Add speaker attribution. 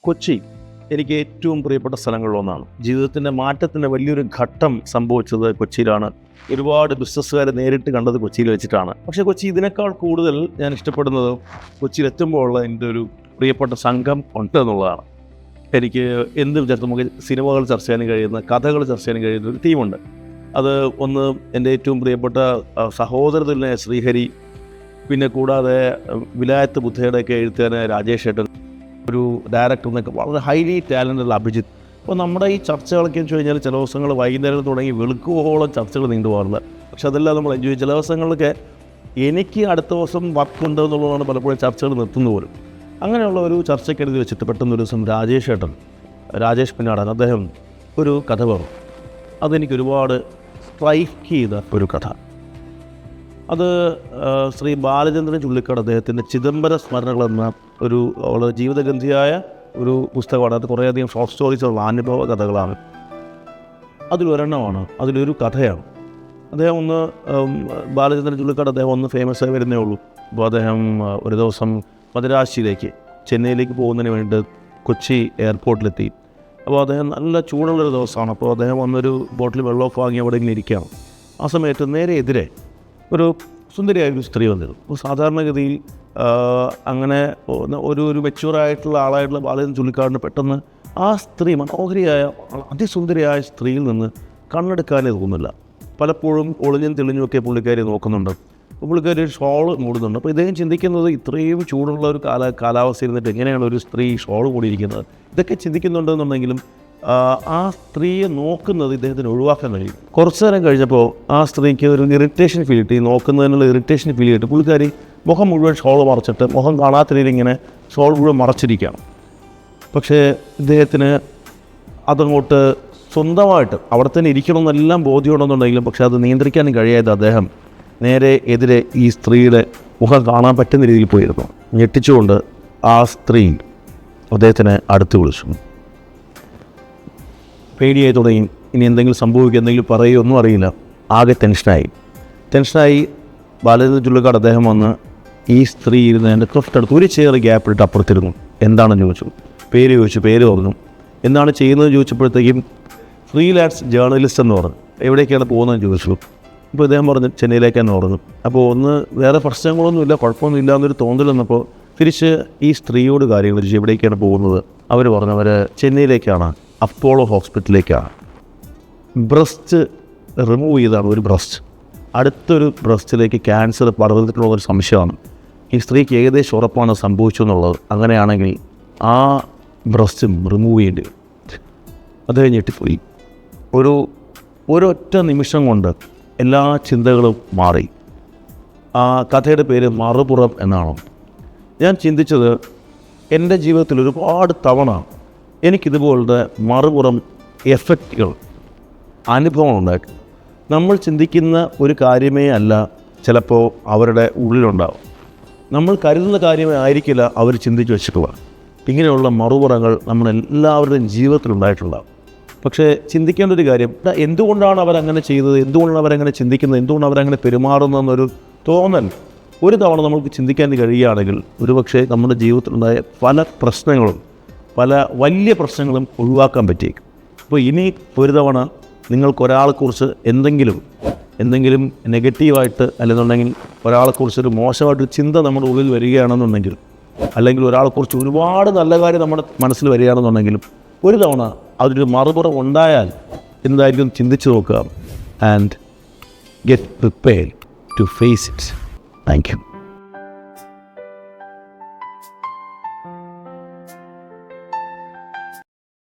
Speaker 1: കൊച്ചി എനിക്ക് ഏറ്റവും പ്രിയപ്പെട്ട സ്ഥലങ്ങളിലൊന്നാണ്. ജീവിതത്തിൻ്റെ മാറ്റത്തിൻ്റെ വലിയൊരു ഘട്ടം സംഭവിച്ചത് കൊച്ചിയിലാണ്. ഒരുപാട് ബിസിനസ്സുകാരെ നേരിട്ട് കണ്ടത് കൊച്ചിയിൽ വെച്ചിട്ടാണ്. പക്ഷേ കൊച്ചി ഇതിനേക്കാൾ കൂടുതൽ ഞാൻ ഇഷ്ടപ്പെടുന്നത് കൊച്ചിയിലെത്തുമ്പോഴുള്ള എൻ്റെ ഒരു പ്രിയപ്പെട്ട സംഘം ഉണ്ട് എന്നുള്ളതാണ്. എനിക്ക് എന്ത് വിചാരിച്ചു നമുക്ക് സിനിമകൾ ചർച്ച ചെയ്യാൻ കഴിയുന്ന, കഥകൾ ചർച്ച ചെയ്യാൻ കഴിയുന്ന ഒരു ടീമുണ്ട്. അത് ഒന്ന് എൻ്റെ ഏറ്റവും പ്രിയപ്പെട്ട സഹോദരതുല്യനായ ശ്രീഹരി, പിന്നെ കൂടാതെ വിലായത്ത് ബുദ്ധയുടെയൊക്കെ എഴുത്തുകാരനായ രാജേഷ് ഏട്ടൻ, ഒരു ഡയറക്ടർ എന്നൊക്കെ വളരെ ഹൈലി ടാലൻറ്റുള്ള അഭിജിത്ത്. അപ്പോൾ നമ്മുടെ ഈ ചർച്ചകളൊക്കെ എന്ന് വെച്ച് കഴിഞ്ഞാൽ ചില ദിവസങ്ങൾ വൈകുന്നേരം തുടങ്ങി വെളുക്കുവോളം ചർച്ചകൾ നീണ്ടു പോകാറില്ല. പക്ഷെ അതെല്ലാം നമ്മൾ എൻജോയ് ചെയ്യും. ചില ദിവസങ്ങളിലൊക്കെ എനിക്ക് അടുത്ത ദിവസം വർക്ക് എന്നുള്ളതാണ് പലപ്പോഴും ചർച്ചകൾ നിർത്തുന്നു പോലും. അങ്ങനെയുള്ള ഒരു ചർച്ചയ്ക്കെഴുതി വെച്ചിട്ട് പെട്ടെന്നൊരു ദിവസം രാജേഷ് പിന്നാടൻ അദ്ദേഹം ഒരു കഥ പറഞ്ഞു. അതെനിക്ക് ഒരുപാട് സ്ട്രൈക്ക് ചെയ്ത ഒരു കഥ. അത് ശ്രീ ബാലചന്ദ്രൻ ചുള്ളിക്കാട് അദ്ദേഹത്തിൻ്റെ ചിദംബര സ്മരണകൾ എന്ന ഒരു വളരെ ജീവിതഗന്ധിയായ ഒരു പുസ്തകമാണ്. അത് കുറേയധികം ഷോർട്ട് സ്റ്റോറീസുള്ള അനുഭവ കഥകളാണ്. അതിലൊരെണ്ണമാണ്, അതിലൊരു കഥയാണ്. അദ്ദേഹം ബാലചന്ദ്രൻ ചുള്ളിക്കാട് അദ്ദേഹം ഫേമസ് ആയി വരുന്നേ ഉള്ളൂ. അപ്പോൾ അദ്ദേഹം ഒരു ദിവസം മദ്രാശിയിലേക്ക്, ചെന്നൈയിലേക്ക് പോകുന്നതിന് വേണ്ടി കൊച്ചി എയർപോർട്ടിലെത്തി. അപ്പോൾ അദ്ദേഹം നല്ല ചൂടുള്ളൊരു ദിവസമാണ്. അപ്പോൾ അദ്ദേഹം വന്നൊരു ബോട്ടിൽ വെള്ളമൊക്കെ വാങ്ങി അവിടെ ഇങ്ങനെ ഇരിക്കുകയാണ്. ആ സമയത്ത് നേരെ എതിരെ ഒരു സുന്ദരിയായൊരു സ്ത്രീ വന്നിരുന്നു. അപ്പോൾ സാധാരണഗതിയിൽ അങ്ങനെ ഒരു മെച്യൂറായിട്ടുള്ള ആളായിട്ടുള്ള ബാലചന്ദ്രൻ ചുള്ളിക്കാടിന് പെട്ടെന്ന് ആ സ്ത്രീ, മനോഹരിയായ അതിസുന്ദരിയായ സ്ത്രീയിൽ നിന്ന് കണ്ണെടുക്കാനേ തോന്നുന്നില്ല. പലപ്പോഴും ഒളിഞ്ഞും തെളിഞ്ഞുമൊക്കെ പുള്ളിക്കാരി നോക്കുന്നുണ്ട്. പുള്ളിക്കാരി ഒരു ഷോൾ മൂടുന്നുണ്ട്. അപ്പോൾ ഇദ്ദേഹം ചിന്തിക്കുന്നത് ഇത്രയും ചൂടുള്ള ഒരു കാലാവസ്ഥ ഇരുന്നിട്ട് എങ്ങനെയാണ് ഒരു സ്ത്രീ ഷോൾ മൂടിയിരിക്കുന്നത്, ഇതൊക്കെ ചിന്തിക്കുന്നുണ്ടെന്നുണ്ടെങ്കിലും ആ സ്ത്രീയെ നോക്കുന്നത് ഇദ്ദേഹത്തിന് ഒഴിവാക്കാൻ കഴിയും. കുറച്ചു നേരം കഴിഞ്ഞപ്പോൾ ആ സ്ത്രീക്ക് ഒരു ഇറിറ്റേഷൻ ഫീൽ ചെയ്തിട്ട്, നോക്കുന്നതിനുള്ള ഇറിറ്റേഷൻ ഫീൽ ചെയ്തിട്ട് പുള്ളിക്കാരി മുഖം മുഴുവൻ ഷോൾ മറച്ചിട്ട്, മുഖം കാണാത്ത രീതിയിൽ ഇങ്ങനെ ഷോൾ മുഴുവൻ മറച്ചിരിക്കുകയാണ്. പക്ഷേ ഇദ്ദേഹത്തിന് അതങ്ങോട്ട് സ്വന്തമായിട്ട് അവിടെ തന്നെ ഇരിക്കണമെന്നെല്ലാം ബോധ്യമുണ്ടെന്നുണ്ടെങ്കിലും പക്ഷേ അത് നിയന്ത്രിക്കാനും കഴിയാതെ അദ്ദേഹം നേരെ എതിരെ ഈ സ്ത്രീയുടെ മുഖം കാണാൻ പറ്റുന്ന രീതിയിൽ പോയിരുന്നു. ഞെട്ടിച്ചുകൊണ്ട് ആ സ്ത്രീ അദ്ദേഹത്തിനെ അടുത്ത് വിളിച്ചു. പേടിയായി തുടങ്ങി. ഇനി എന്തെങ്കിലും സംഭവിക്കുക, എന്തെങ്കിലും പറയുക ഒന്നും അറിയില്ല. ആകെ ടെൻഷനായി ബാലചന്ദ്രൻ ചുള്ളിക്കാട് അദ്ദേഹം വന്ന് ഈ സ്ത്രീ ഇരുന്ന് എൻ്റെ തൊട്ടടുത്ത് ഒരു ചെയർ ഗ്യാപ്പ് ഇട്ട് അപ്പുറത്തിരുന്നു. എന്താണെന്ന് ചോദിച്ചു. പേര് പറഞ്ഞു. എന്താണ് ചെയ്യുന്നത് ചോദിച്ചപ്പോഴത്തേക്കും ഫ്രീലാൻസ് ജേർണലിസ്റ്റ് എന്ന് പറഞ്ഞു. എവിടേക്കാണ് പോകുന്നതെന്ന് ചോദിച്ചു. അപ്പോൾ ഇദ്ദേഹം പറഞ്ഞു ചെന്നൈയിലേക്കാണ് പറഞ്ഞു. അപ്പോൾ വേറെ പ്രശ്നങ്ങളൊന്നുമില്ല, കുഴപ്പമൊന്നുമില്ല എന്നൊരു തോന്നൽ വന്നപ്പോൾ തിരിച്ച് ഈ സ്ത്രീയോട് കാര്യങ്ങൾ ചോദിച്ചു. എവിടേക്കാണ് പോകുന്നത്? അവർ പറഞ്ഞു അവർ ചെന്നൈയിലേക്കാണ്, അപ്പോളോ ഹോസ്പിറ്റലിലേക്കാണ്. ബ്രസ്റ്റ് റിമൂവ് ചെയ്താണ് ഒരു ബ്രസ്റ്റ്. അടുത്തൊരു ബ്രസ്റ്റിലേക്ക് ക്യാൻസർ പടർന്നിട്ടുള്ളൊരു സംശയമാണ്. ഈ സ്ത്രീക്ക് ഏകദേശം ഉറപ്പാണ് സംഭവിച്ചു എന്നുള്ളത്. അങ്ങനെയാണെങ്കിൽ ആ ബ്രസ്റ്റും റിമൂവ് ചെയ്യേണ്ടി വരും. അദ്ദേഹം ഞെട്ടിപ്പോയി. ഒരൊറ്റ നിമിഷം കൊണ്ട് എല്ലാ ചിന്തകളും മാറി. ആ കഥയുടെ പേര് മറുപുറം എന്നാണ്. ഞാൻ ചിന്തിച്ചത് എൻ്റെ ജീവിതത്തിൽ ഒരുപാട് തവണ എനിക്കിതുപോലത്തെ മറുപുറം എഫക്റ്റുകൾ, അനുഭവങ്ങളുണ്ടായിട്ടുണ്ട്. നമ്മൾ ചിന്തിക്കുന്ന ഒരു കാര്യമേ അല്ല ചിലപ്പോൾ അവരുടെ ഉള്ളിലുണ്ടാവും. നമ്മൾ കരുതുന്ന കാര്യമേ ആയിരിക്കില്ല അവർ ചിന്തിച്ച് വെച്ചിട്ടുള്ള. ഇങ്ങനെയുള്ള മറുപുറങ്ങൾ നമ്മളെല്ലാവരുടെയും ജീവിതത്തിലുണ്ടായിട്ടുണ്ടാവും. പക്ഷേ ചിന്തിക്കേണ്ട ഒരു കാര്യം, എന്തുകൊണ്ടാണ് അവരങ്ങനെ ചെയ്തത്, എന്തുകൊണ്ടാണ് അവരങ്ങനെ ചിന്തിക്കുന്നത്, എന്തുകൊണ്ടാണ് അവരങ്ങനെ പെരുമാറുന്നതെന്നൊരു തോന്നൽ ഒരു തവണ നമുക്ക് ചിന്തിക്കാൻ കഴിയുകയാണെങ്കിൽ ഒരുപക്ഷെ നമ്മുടെ ജീവിതത്തിലുണ്ടായ പല പ്രശ്നങ്ങളും, പല വലിയ പ്രശ്നങ്ങളും ഒഴിവാക്കാൻ പറ്റിയേക്കും. അപ്പോൾ ഇനി ഒരു തവണ നിങ്ങൾക്കൊരാളെക്കുറിച്ച് എന്തെങ്കിലും നെഗറ്റീവായിട്ട്, അല്ലെന്നുണ്ടെങ്കിൽ ഒരാളെക്കുറിച്ചൊരു മോശമായിട്ടൊരു ചിന്ത നമ്മുടെ ഉള്ളിൽ വരികയാണെന്നുണ്ടെങ്കിൽ, അല്ലെങ്കിൽ ഒരാളെക്കുറിച്ച് ഒരുപാട് നല്ല കാര്യം നമ്മുടെ മനസ്സിൽ വരികയാണെന്നുണ്ടെങ്കിലും ഒരു തവണ അതിലൊരു മറുപുറം ഉണ്ടായാൽ എന്തായിരിക്കും ചിന്തിച്ച് നോക്കുക. And get prepared to face it. Thank U.